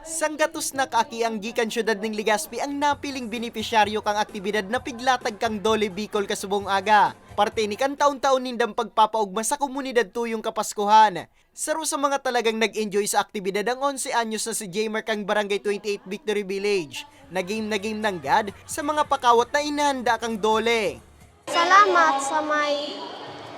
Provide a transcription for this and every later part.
Sanggatos na kaakiang gikan syudad ning Legazpi ang napiling benepisyaryo kang aktibidad na piglatag kang Dole Bicol kasubong aga. Parte ni kan taon-taon nindang pagpapaugma sa komunidad tuyong Kapaskuhan. Saro sa mga talagang nag-enjoy sa aktibidad ang 11 anyos na si Jamer kang Barangay 28 Victory Village. Nagame ng God sa mga pakawat na inahanda kang Dole. Salamat sa may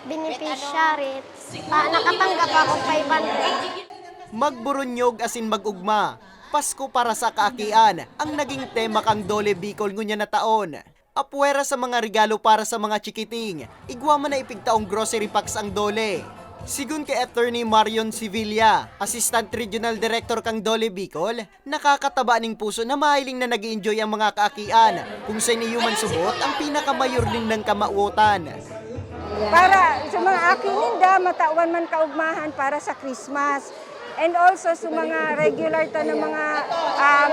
beneficiary. Nakatanggap ako 500. Magburunyog asin mag-ugma. Pasko para sa kaakian ang naging tema kang Dole Bicol ngunya na taon. Apwera sa mga regalo para sa mga chikiting, igwa man na ipigtaong grocery packs ang Dole. Sigun kay Attorney Marion Sevilla, Assistant Regional Director kang Dole Bicol, nakakataba ning puso na mahiling na nag-enjoy ang mga kaakian kung sa iniyuman subot ang pinakamayor din ng kamauotan. Para sa mga aking ninda, matawan man kaugmahan para sa Christmas. And also sa mga regular ta ng mga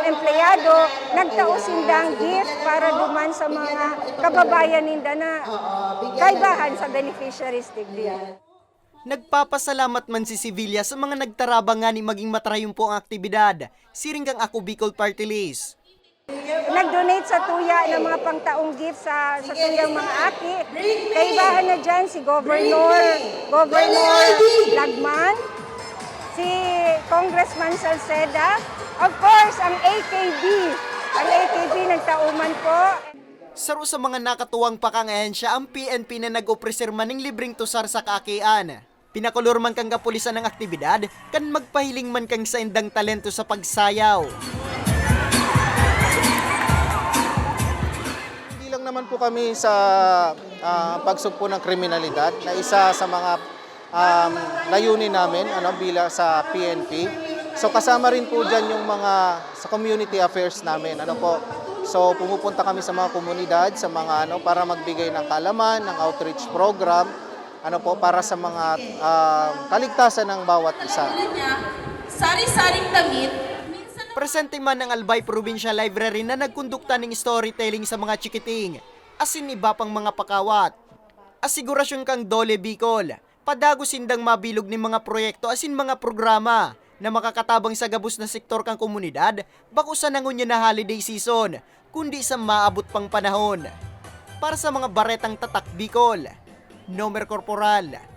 empleyado, nagtaos sindang gift para duman sa mga kababayan ninda na kaibahan sa beneficiaries tigdiyan. Nagpapasalamat man si Sevilla sa mga nagtarabang nga ni maging matrayumpo ang aktibidad. Siring kang Ako Bicol Party List. Nag-donate sa tuya ng mga pangtaong gift sa tuyang mga aki. Kaibahan na dyan si Governor Lagman, si Congressman Salceda, of course, ang AKB nagtauman po. Saro sa mga nakatuwang pakangahensya ang PNP na nag-opreser man ng libreng tusar sa kaakian. Pinakulor man kang kapulisan ng aktibidad, kan magpahiling man kang sa indang talento sa pagsayaw. Hindi lang naman po kami sa pagsugpo ng kriminalidad na isa sa mga layunin namin bila sa PNP. So kasama rin po dyan yung mga sa community affairs namin. So pumupunta kami sa mga komunidad, sa mga para magbigay ng kaalaman, ng outreach program, para sa mga kaligtasan ng bawat isa. Sari-saring damit. Presente man ang Albay Provincial Library na nagkondukta ng storytelling sa mga chikiting, asin iba pang mga pakawat. Asigurasyon kang Dole Bicol, padago sindang mabilog ni mga proyekto asin mga programa na makakatabang sa gabos na sektor kang komunidad bako sa nangunya na holiday season, kundi sa maabot pang panahon. Para sa mga baretang tatak Bicol, Nomer Corporal.